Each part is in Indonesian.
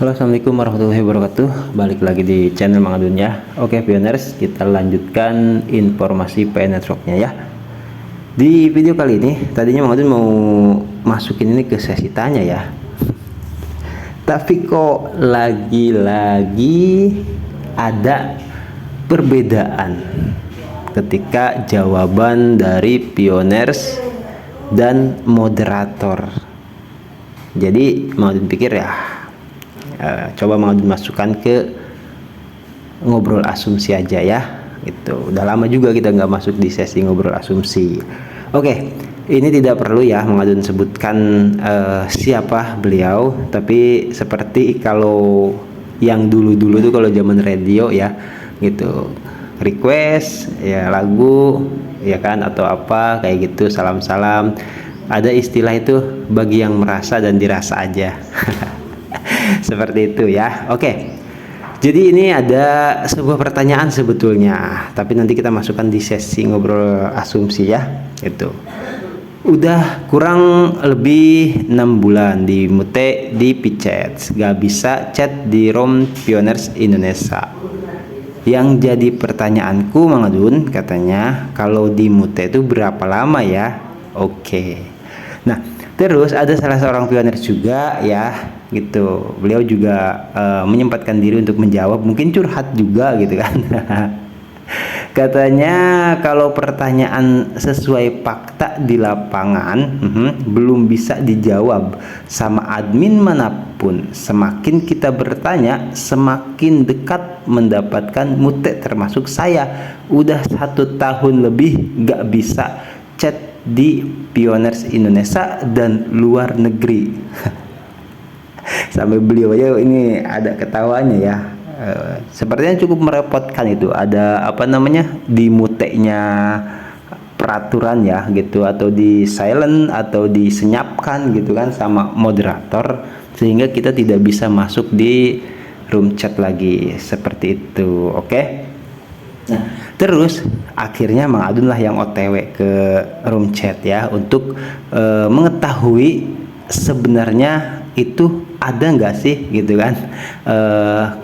Halo, assalamualaikum warahmatullahi wabarakatuh. Balik lagi di channel Mang Adun ya. Oke, pioners, kita lanjutkan informasi PN Networknya ya. Di video kali ini, tadinya Mang Adun mau masukin ini ke sesi tanya ya. Tapi kok lagi-lagi ada perbedaan ketika jawaban dari pioners dan moderator. Jadi Mang Adun pikir ya, coba Mang Adun masukkan ke ngobrol asumsi aja ya. Itu udah lama juga kita nggak masuk di sesi ngobrol asumsi. Oke, ini tidak perlu ya Mang Adun sebutkan siapa beliau, tapi seperti kalau yang dulu-dulu tuh kalau zaman radio ya gitu, request ya lagu ya kan atau apa kayak gitu, salam-salam, ada istilah itu bagi yang merasa dan dirasa aja. Seperti itu ya. Oke, jadi ini ada sebuah pertanyaan sebetulnya, tapi nanti kita masukkan di sesi ngobrol asumsi ya. Itu udah kurang lebih 6 bulan di mute di Picet, gak bisa chat di ROM Pioners Indonesia. Yang jadi pertanyaanku Mang Adun, katanya kalau di mute itu berapa lama ya? Oke. Nah, terus ada salah seorang pioners juga ya gitu, beliau juga menyempatkan diri untuk menjawab, mungkin curhat juga gitu kan. Katanya kalau pertanyaan sesuai fakta di lapangan belum bisa dijawab sama admin manapun, semakin kita bertanya semakin dekat mendapatkan mute, termasuk saya udah 1 tahun lebih gak bisa chat di Pioners Indonesia dan luar negeri. Sampai beliau aja ini ada ketawanya ya. Sepertinya cukup merepotkan itu, ada apa namanya di mutenya peraturan ya gitu, atau di silent atau disenyapkan gitu kan sama moderator, sehingga kita tidak bisa masuk di room chat lagi seperti itu. Oke. Nah, terus akhirnya Mang Adun lah yang OTW ke room chat ya untuk mengetahui sebenarnya itu ada nggak sih gitu kan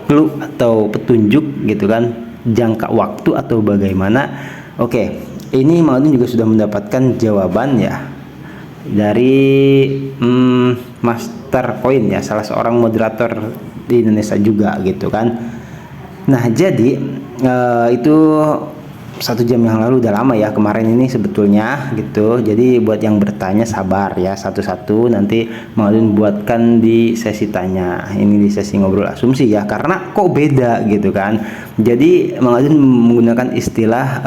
clue atau petunjuk gitu kan, jangka waktu atau bagaimana. Oke, ini Mang Adun juga sudah mendapatkan jawaban ya dari Master Coin ya, salah seorang moderator di Indonesia juga gitu kan. Nah, jadi itu 1 jam yang lalu, udah lama ya kemarin ini sebetulnya gitu. Jadi buat yang bertanya sabar ya, satu-satu nanti Mang Adun buatkan di sesi tanya, ini di sesi ngobrol asumsi ya, karena kok beda gitu kan. Jadi Mang Adun menggunakan istilah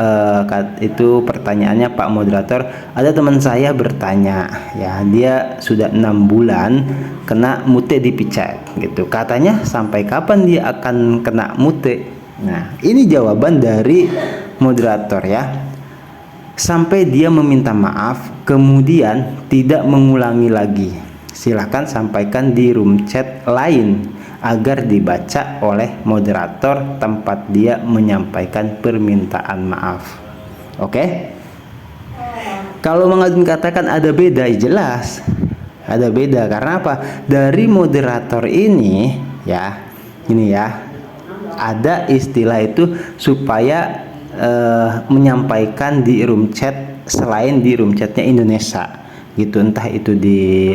itu pertanyaannya, Pak Moderator, ada teman saya bertanya ya, dia sudah 6 bulan kena mute di Picet gitu, katanya sampai kapan dia akan kena mute. Nah, ini jawaban dari moderator ya, sampai dia meminta maaf kemudian tidak mengulangi lagi. Silahkan sampaikan di room chat lain agar dibaca oleh moderator tempat dia menyampaikan permintaan maaf. Oke. Kalau Mang Adun katakan ada beda, jelas ada beda. Karena apa? Dari moderator ini ya, ini ya, ada istilah itu supaya menyampaikan di room chat selain di room chatnya Indonesia gitu, entah itu di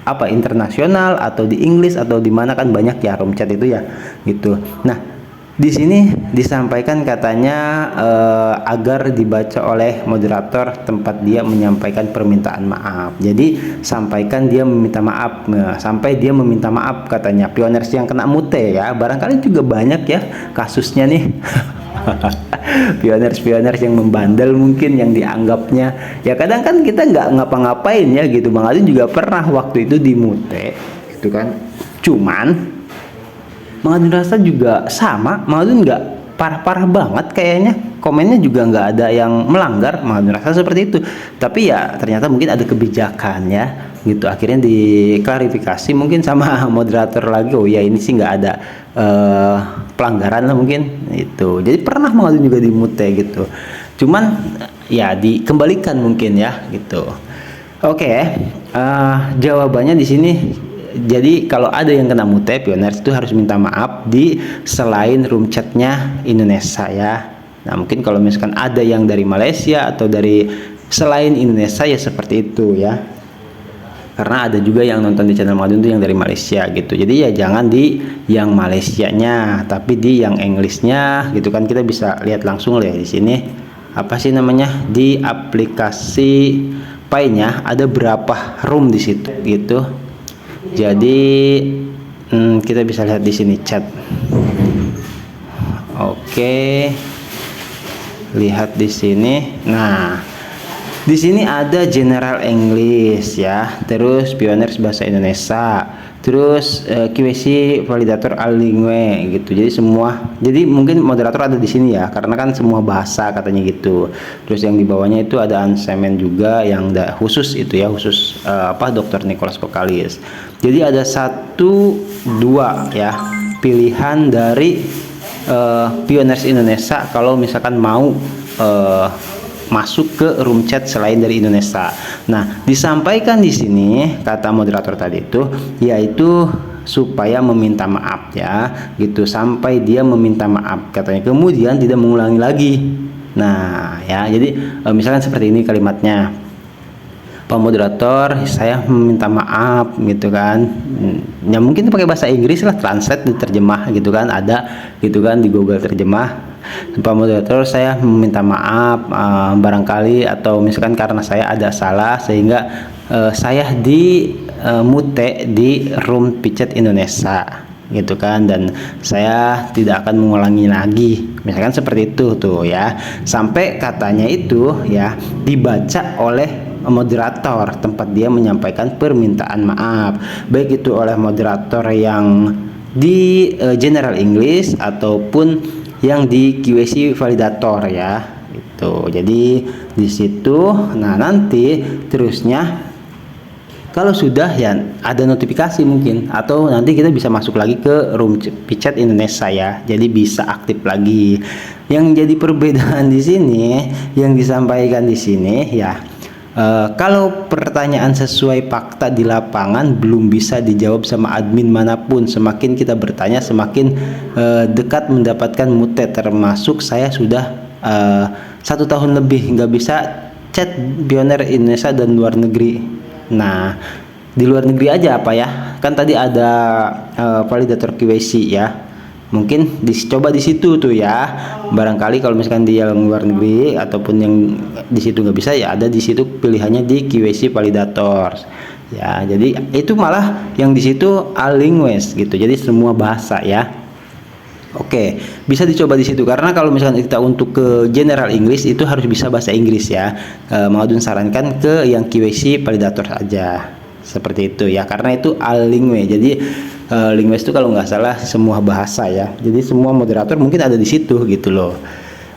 apa internasional atau di Inggris atau di mana, kan banyak ya room chat itu ya gitu. Nah, di sini disampaikan katanya agar dibaca oleh moderator tempat dia menyampaikan permintaan maaf. Jadi sampaikan dia meminta maaf, sampai dia meminta maaf katanya. Pioners yang kena mute ya, barangkali juga banyak ya kasusnya nih. Pioners yang membandel mungkin, yang dianggapnya ya, kadang kan kita nggak ngapa-ngapain ya gitu. Bang Adun juga pernah waktu itu di mute gitu kan, cuman Mang Adun rasa juga sama, Mang Adun nggak parah-parah banget kayaknya, komennya juga nggak ada yang melanggar, Mang Adun rasa seperti itu. Tapi ya ternyata mungkin ada kebijakan ya gitu, akhirnya diklarifikasi mungkin sama moderator lagi, oh ya ini sih nggak ada pelanggaran lah mungkin itu. Jadi pernah Mang Adun juga di mute gitu, cuman ya dikembalikan mungkin ya gitu. Oke, jawabannya di sini Jadi kalau ada yang kena mute, Pioners itu harus minta maaf di selain room chatnya Indonesia ya. Nah mungkin kalau misalkan ada yang dari Malaysia atau dari selain Indonesia ya seperti itu ya. Karena ada juga yang nonton di channel Madun itu yang dari Malaysia gitu. Jadi ya jangan di yang Malaysianya, tapi di yang Englishnya gitu kan. Kita bisa lihat langsung lah di sini. Apa sih namanya? Di aplikasi Pi-nya ada berapa room di situ gitu. Jadi kita bisa lihat di sini chat. Oke. Lihat di sini. Nah, di sini ada General English ya, terus Pioners bahasa Indonesia, terus QC validator Allingue gitu. Jadi semua, jadi mungkin moderator ada di sini ya, karena kan semua bahasa katanya gitu. Terus yang di bawahnya itu ada Ansemen juga yang khusus itu ya, khusus Dr. Nicholas Kokalis. Jadi ada 1-2 ya pilihan dari Pioners Indonesia kalau misalkan mau masuk ke room chat selain dari Indonesia. Nah, disampaikan di sini kata moderator tadi itu yaitu supaya meminta maaf ya, gitu, sampai dia meminta maaf katanya. Kemudian tidak mengulangi lagi. Nah, ya, jadi misalkan seperti ini kalimatnya. Pak moderator, saya meminta maaf gitu kan. Ya mungkin pakai bahasa Inggris lah, translate diterjemah gitu kan, ada gitu kan di Google terjemah. Pak moderator, saya meminta maaf barangkali atau misalkan karena saya ada salah sehingga saya di mute di room pichat Indonesia gitu kan, dan saya tidak akan mengulangi lagi, misalkan seperti itu tuh ya, sampai katanya itu ya dibaca oleh moderator tempat dia menyampaikan permintaan maaf, baik itu oleh moderator yang di General English ataupun yang di QC validator ya itu. Jadi di situ nah nanti terusnya kalau sudah ya ada notifikasi mungkin, atau nanti kita bisa masuk lagi ke room chat Indonesia ya, jadi bisa aktif lagi. Yang jadi perbedaan di sini yang disampaikan di sini ya, kalau pertanyaan sesuai fakta di lapangan belum bisa dijawab sama admin manapun. Semakin kita bertanya semakin dekat mendapatkan mute. Termasuk saya sudah 1 tahun lebih nggak bisa chat Pioner Indonesia dan luar negeri. Nah di luar negeri aja apa ya, kan tadi ada validator QC ya, mungkin dicoba di situ tuh ya. Barangkali kalau misalkan di yang luar negeri ataupun yang di situ nggak bisa ya, ada di situ pilihannya di QC validator ya. Jadi itu malah yang di situ Allingues gitu, jadi semua bahasa ya. Oke, bisa dicoba di situ, karena kalau misalkan kita untuk ke General English itu harus bisa bahasa Inggris ya. Maudun sarankan ke yang QC validator aja seperti itu ya, karena itu Allingue. Jadi linguist itu kalau nggak salah semua bahasa ya, jadi semua moderator mungkin ada di situ gitu loh.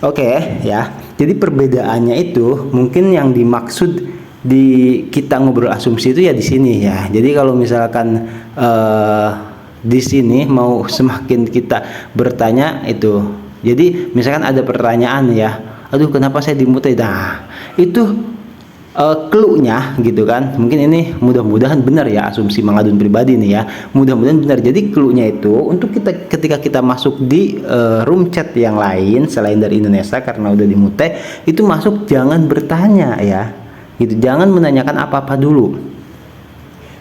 Oke ya, jadi perbedaannya itu mungkin yang dimaksud di kita ngobrol asumsi itu ya di sini ya. Jadi kalau misalkan di sini mau semakin kita bertanya itu, jadi misalkan ada pertanyaan ya, aduh kenapa saya dimute, nah itu clue-nya gitu kan. Mungkin ini mudah-mudahan benar ya, asumsi Mang Adun pribadi nih ya, mudah-mudahan benar. Jadi clue-nya itu untuk kita ketika kita masuk di room chat yang lain selain dari Indonesia, karena udah dimute, itu masuk jangan bertanya ya gitu, jangan menanyakan apa-apa dulu.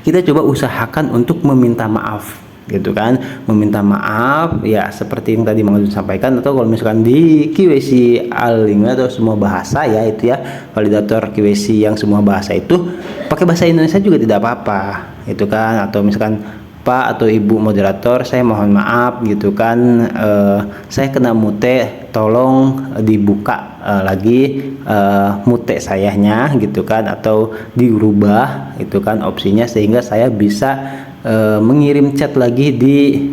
Kita coba usahakan untuk meminta maaf gitu kan, meminta maaf ya seperti yang tadi Mang Adun sampaikan. Atau kalau misalkan di QC Allingue atau semua bahasa ya itu ya, validator QC yang semua bahasa itu pakai bahasa Indonesia juga tidak apa-apa itu kan. Atau misalkan Pak atau Ibu moderator, saya mohon maaf gitu kan, saya kena mute, tolong dibuka lagi mute sayanya gitu kan, atau dirubah itu kan opsinya sehingga saya bisa mengirim chat lagi di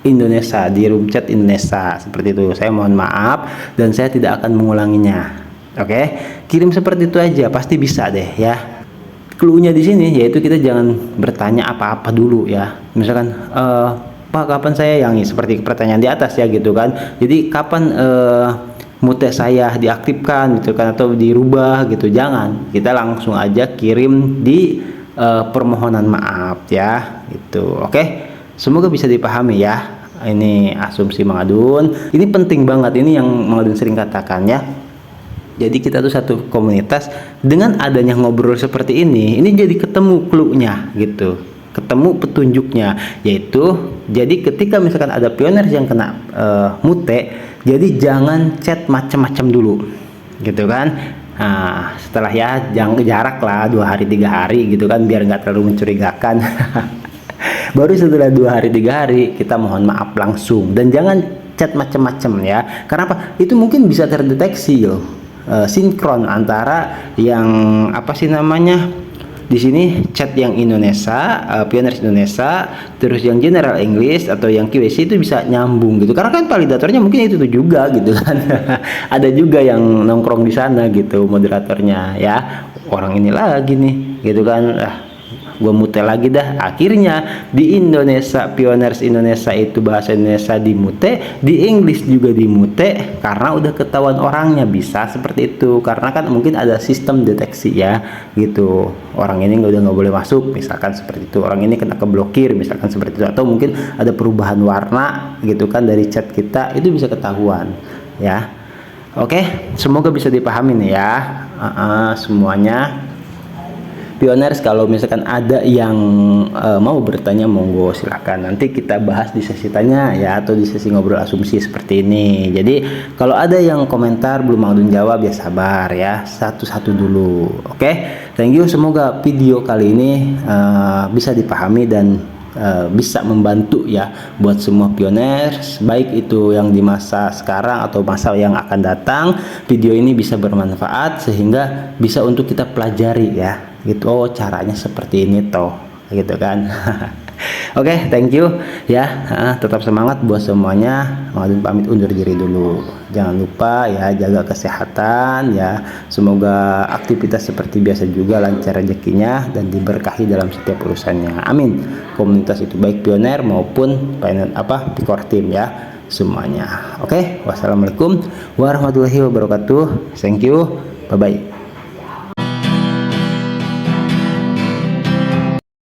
Indonesia, di room chat Indonesia seperti itu. Saya mohon maaf dan saya tidak akan mengulanginya. Oke, kirim seperti itu aja, pasti bisa deh ya. Clue-nya di sini yaitu kita jangan bertanya apa-apa dulu ya. Misalkan Pak kapan saya yang seperti pertanyaan di atas ya gitu kan. Jadi kapan mute saya diaktifkan gitu kan, atau dirubah gitu, jangan. Kita langsung aja kirim di permohonan maaf ya gitu. Oke, semoga bisa dipahami ya. Ini asumsi Mang Adun. Ini penting banget, ini yang Mang Adun sering katakan ya. Jadi kita tuh satu komunitas, dengan adanya ngobrol seperti ini jadi ketemu clue-nya gitu, ketemu petunjuknya, yaitu jadi ketika misalkan ada pioners yang kena mute, jadi jangan chat macam-macam dulu gitu kan. Nah, setelah ya jangan jarak lah 2 hari 3 hari gitu kan, biar nggak terlalu mencurigakan. Baru setelah 2 hari 3 hari kita mohon maaf langsung, dan jangan chat macam-macam ya. Karena apa? Itu mungkin bisa terdeteksi loh, sinkron antara yang apa sih namanya di sini chat yang Indonesia, pioners Indonesia, terus yang general English atau yang QSC itu bisa nyambung gitu. Karena kan validatornya mungkin itu tuh juga gitu kan. Ada juga yang nongkrong di sana gitu moderatornya ya. Orang ini lagi nih gitu kan. Gue mute lagi dah. Akhirnya di Indonesia, pioners Indonesia itu bahasa Indonesia dimute, di English juga dimute karena udah ketahuan orangnya. Bisa seperti itu karena kan mungkin ada sistem deteksi ya gitu. Orang ini udah nggak boleh masuk misalkan seperti itu, orang ini kena keblokir misalkan seperti itu, atau mungkin ada perubahan warna gitu kan dari chat kita, itu bisa ketahuan ya. Oke, semoga bisa dipahami nih ya semuanya. Pioners, kalau misalkan ada yang mau bertanya monggo silahkan, nanti kita bahas di sesi tanya ya, atau di sesi ngobrol asumsi seperti ini. Jadi kalau ada yang komentar belum Mang Adun jawab ya sabar ya, satu-satu dulu. Oke, thank you, semoga video kali ini bisa dipahami dan bisa membantu ya buat semua pioners, baik itu yang di masa sekarang atau masa yang akan datang. Video ini bisa bermanfaat sehingga bisa untuk kita pelajari ya gitu. Oh, caranya seperti ini toh gitu kan. Oke, thank you ya. Tetap semangat buat semuanya. Mang Adun pamit undur diri dulu. Jangan lupa ya jaga kesehatan ya. Semoga aktivitas seperti biasa juga lancar rezekinya dan diberkahi dalam setiap urusannya. Amin. Komunitas itu baik pioner maupun Pikor Team ya semuanya. Oke, wassalamualaikum warahmatullahi wabarakatuh. Thank you. Bye bye.